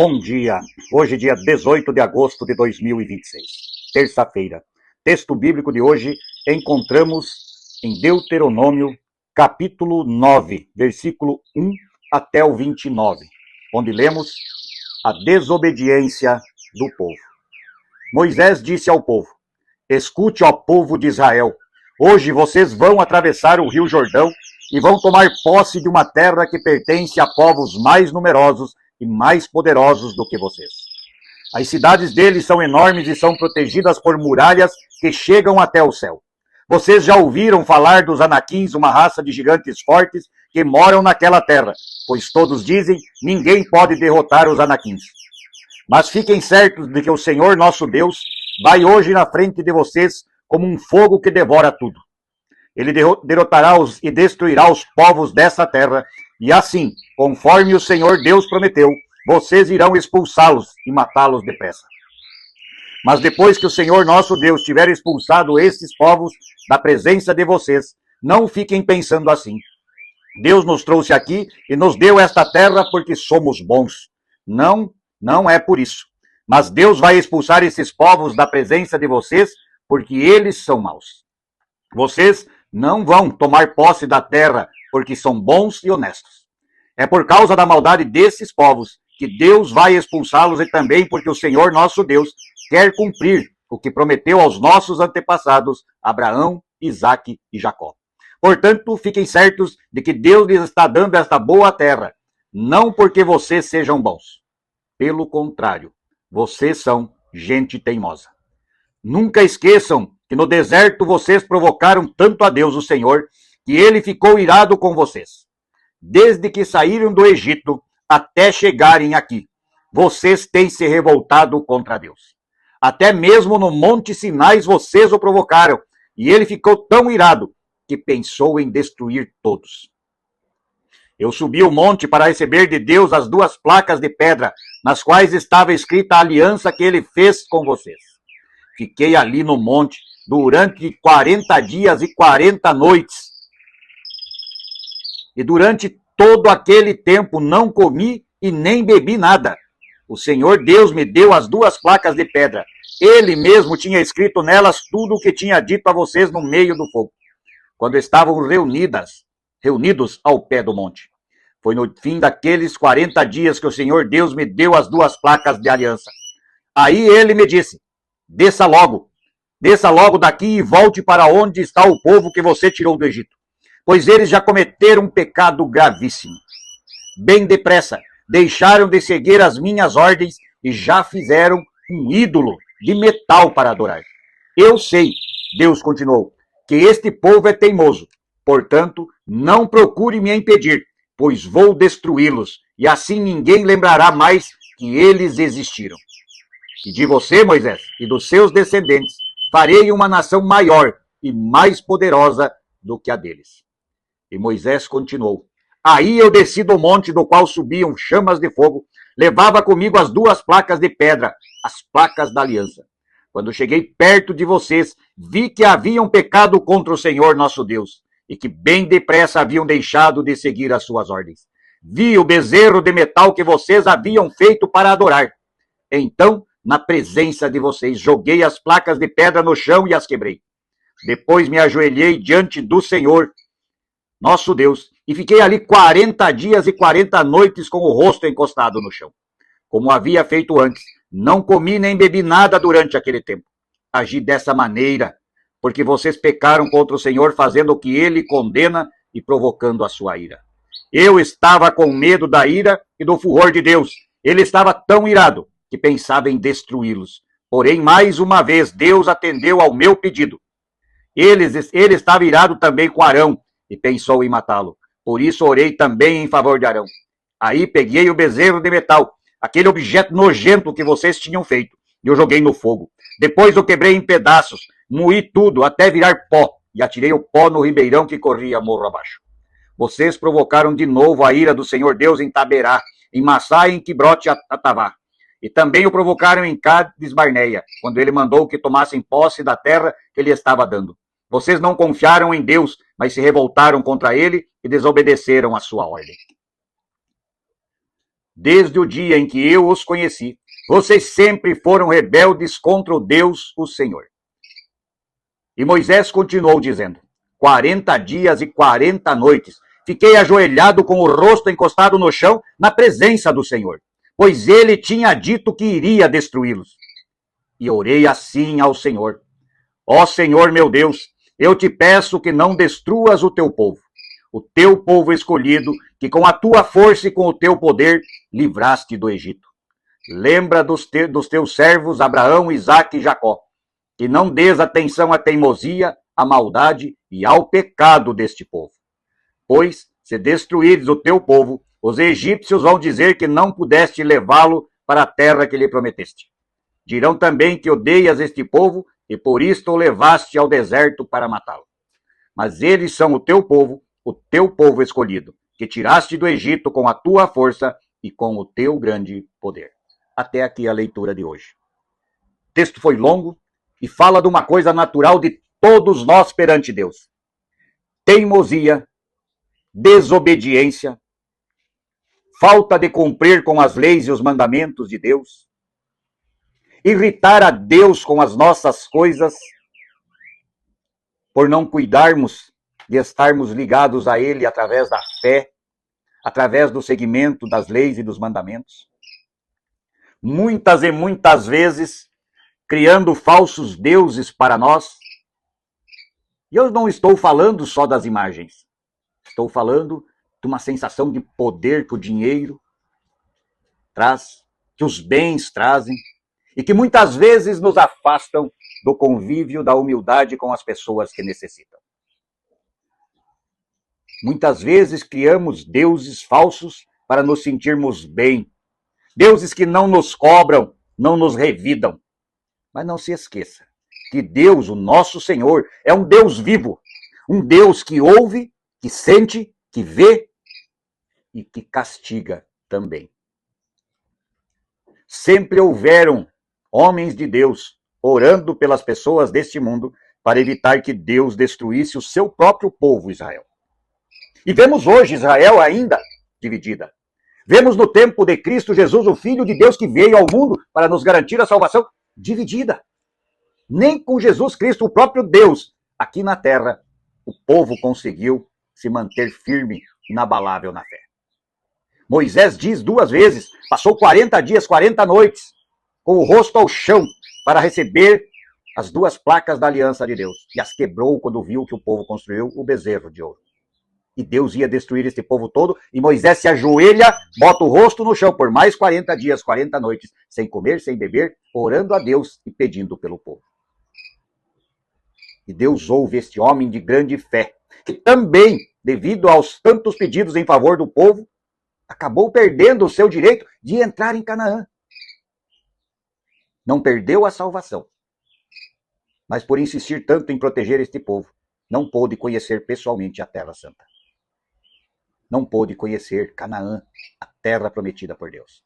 Bom dia, hoje dia 18 de agosto de 2026, terça-feira. Texto bíblico de hoje encontramos em Deuteronômio, capítulo 9, versículo 1 até o 29, onde lemos a desobediência do povo. Moisés disse ao povo: escute, ó povo de Israel, hoje vocês vão atravessar o rio Jordão e vão tomar posse de uma terra que pertence a povos mais numerosos e mais poderosos do que vocês. As cidades deles são enormes e são protegidas por muralhas que chegam até o céu. Vocês já ouviram falar dos Anaquins, uma raça de gigantes fortes que moram naquela terra, pois todos dizem: ninguém pode derrotar os Anaquins. Mas fiquem certos de que o Senhor nosso Deus vai hoje na frente de vocês como um fogo que devora tudo. Ele derrotará e destruirá os povos dessa terra, e assim, conforme o Senhor Deus prometeu, vocês irão expulsá-los e matá-los depressa. Mas depois que o Senhor nosso Deus tiver expulsado esses povos da presença de vocês, não fiquem pensando assim: Deus nos trouxe aqui e nos deu esta terra porque somos bons. Não, não é por isso. Mas Deus vai expulsar esses povos da presença de vocês porque eles são maus. Vocês não vão tomar posse da terra porque são bons e honestos. É por causa da maldade desses povos que Deus vai expulsá-los e também porque o Senhor nosso Deus quer cumprir o que prometeu aos nossos antepassados, Abraão, Isaque e Jacó. Portanto, fiquem certos de que Deus lhes está dando esta boa terra, não porque vocês sejam bons. Pelo contrário, vocês são gente teimosa. Nunca esqueçam que no deserto vocês provocaram tanto a Deus, o Senhor, que ele ficou irado com vocês. Desde que saíram do Egito até chegarem aqui, vocês têm se revoltado contra Deus. Até mesmo no Monte Sinai vocês o provocaram, e ele ficou tão irado que pensou em destruir todos. Eu subi o monte para receber de Deus as 2 placas de pedra, nas quais estava escrita a aliança que ele fez com vocês. Fiquei ali no monte durante 40 dias e 40 noites. E durante todo aquele tempo não comi e nem bebi nada. O Senhor Deus me deu as 2 placas de pedra. Ele mesmo tinha escrito nelas tudo o que tinha dito a vocês no meio do fogo, quando estavam reunidos ao pé do monte. Foi no fim daqueles 40 dias que o Senhor Deus me deu as 2 placas de aliança. Aí ele me disse: desça logo daqui e volte para onde está o povo que você tirou do Egito, pois eles já cometeram um pecado gravíssimo. Bem depressa, deixaram de seguir as minhas ordens e já fizeram um ídolo de metal para adorar. Eu sei, Deus continuou, que este povo é teimoso. Portanto, não procure me impedir, pois vou destruí-los, e assim ninguém lembrará mais que eles existiram. E de você, Moisés, e dos seus descendentes, farei uma nação maior e mais poderosa do que a deles. E Moisés continuou: aí eu desci do monte do qual subiam chamas de fogo, levava comigo as 2 placas de pedra, as placas da aliança. Quando cheguei perto de vocês, vi que haviam pecado contra o Senhor nosso Deus, e que bem depressa haviam deixado de seguir as suas ordens. Vi o bezerro de metal que vocês haviam feito para adorar. Então, na presença de vocês, joguei as placas de pedra no chão e as quebrei. Depois me ajoelhei diante do Senhor nosso Deus, e fiquei ali 40 dias e 40 noites com o rosto encostado no chão. Como havia feito antes, não comi nem bebi nada durante aquele tempo. Agi dessa maneira, porque vocês pecaram contra o Senhor, fazendo o que ele condena e provocando a sua ira. Eu estava com medo da ira e do furor de Deus. Ele estava tão irado que pensava em destruí-los. Porém, mais uma vez, Deus atendeu ao meu pedido. Ele estava irado também com Arão e pensou em matá-lo. Por isso orei também em favor de Arão. Aí peguei o bezerro de metal, aquele objeto nojento que vocês tinham feito, e o joguei no fogo. Depois o quebrei em pedaços, moí tudo até virar pó, e atirei o pó no ribeirão que corria morro abaixo. Vocês provocaram de novo a ira do Senhor Deus em Taberá, em Massá e em Quibrote Atavá. E também o provocaram em Cádiz Barneia, quando ele mandou que tomassem posse da terra que ele estava dando. Vocês não confiaram em Deus, mas se revoltaram contra ele e desobedeceram a sua ordem. Desde o dia em que eu os conheci, vocês sempre foram rebeldes contra o Deus, o Senhor. E Moisés continuou dizendo: 40 dias e 40 noites fiquei ajoelhado com o rosto encostado no chão na presença do Senhor, pois ele tinha dito que iria destruí-los. E orei assim ao Senhor: ó Senhor meu Deus, eu te peço que não destruas o teu povo escolhido, que com a tua força e com o teu poder livraste do Egito. Lembra dos teus servos Abraão, Isaque e Jacó, que não dês atenção à teimosia, à maldade e ao pecado deste povo. Pois, se destruíres o teu povo, os egípcios vão dizer que não pudeste levá-lo para a terra que lhe prometeste. Dirão também que odeias este povo e por isto o levaste ao deserto para matá-lo. Mas eles são o teu povo escolhido, que tiraste do Egito com a tua força e com o teu grande poder. Até aqui a leitura de hoje. O texto foi longo e fala de uma coisa natural de todos nós perante Deus: teimosia, desobediência, falta de cumprir com as leis e os mandamentos de Deus, irritar a Deus com as nossas coisas, por não cuidarmos de estarmos ligados a Ele através da fé, através do seguimento das leis e dos mandamentos. Muitas e muitas vezes, criando falsos deuses para nós. E eu não estou falando só das imagens. Estou falando de uma sensação de poder que o dinheiro traz, que os bens trazem, e que muitas vezes nos afastam do convívio, da humildade com as pessoas que necessitam. Muitas vezes criamos deuses falsos para nos sentirmos bem. Deuses que não nos cobram, não nos revidam. Mas não se esqueça que Deus, o nosso Senhor, é um Deus vivo. Um Deus que ouve, que sente, que vê e que castiga também. Sempre houveram homens de Deus orando pelas pessoas deste mundo para evitar que Deus destruísse o seu próprio povo, Israel. E vemos hoje Israel ainda dividida. Vemos no tempo de Cristo Jesus, o Filho de Deus que veio ao mundo para nos garantir a salvação, dividida. Nem com Jesus Cristo, o próprio Deus, aqui na terra, o povo conseguiu se manter firme, inabalável na fé. Moisés diz 2 vezes, passou 40 dias, 40 noites, com o rosto ao chão, para receber as 2 placas da aliança de Deus. E as quebrou quando viu que o povo construiu o bezerro de ouro. E Deus ia destruir este povo todo, e Moisés se ajoelha, bota o rosto no chão por mais 40 dias, 40 noites, sem comer, sem beber, orando a Deus e pedindo pelo povo. E Deus ouve este homem de grande fé, que também, devido aos tantos pedidos em favor do povo, acabou perdendo o seu direito de entrar em Canaã. Não perdeu a salvação, mas por insistir tanto em proteger este povo, não pôde conhecer pessoalmente a Terra Santa. Não pôde conhecer Canaã, a terra prometida por Deus.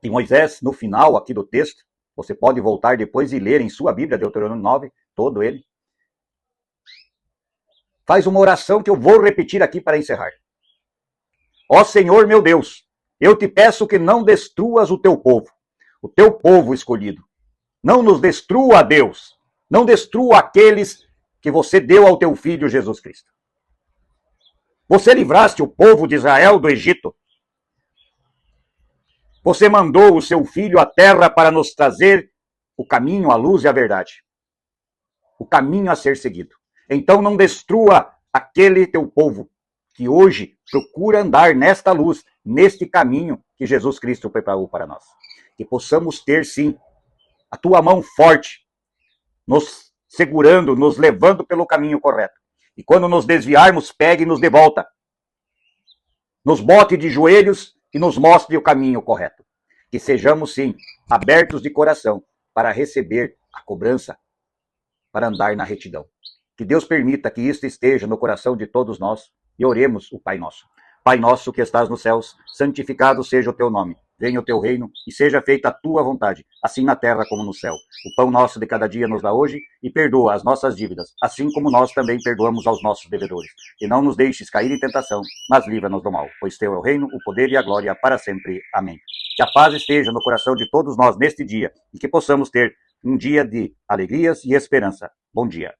E Moisés, no final aqui do texto, você pode voltar depois e ler em sua Bíblia, Deuteronômio 9, todo ele, faz uma oração que eu vou repetir aqui para encerrar. Ó Senhor meu Deus, eu te peço que não destruas o teu povo escolhido. Não nos destrua, Deus. Não destrua aqueles que você deu ao teu Filho Jesus Cristo. Você livraste o povo de Israel do Egito. Você mandou o seu Filho à terra para nos trazer o caminho, a luz e a verdade. O caminho a ser seguido. Então não destrua aquele teu povo que hoje procura andar nesta luz, neste caminho que Jesus Cristo preparou para nós. Que possamos ter, sim, a tua mão forte, nos segurando, nos levando pelo caminho correto. E quando nos desviarmos, pegue-nos de volta. Nos bote de joelhos e nos mostre o caminho correto. Que sejamos, sim, abertos de coração para receber a cobrança, para andar na retidão. Que Deus permita que isto esteja no coração de todos nós e oremos o Pai Nosso. Pai nosso que estás nos céus, santificado seja o teu nome. venha o teu reino e seja feita a tua vontade, assim na terra como no céu. O pão nosso de cada dia nos dá hoje e perdoa as nossas dívidas, assim como nós também perdoamos aos nossos devedores. E não nos deixes cair em tentação, mas livra-nos do mal, pois teu é o reino, o poder e a glória para sempre. Amém. Que a paz esteja no coração de todos nós neste dia e que possamos ter um dia de alegrias e esperança. Bom dia.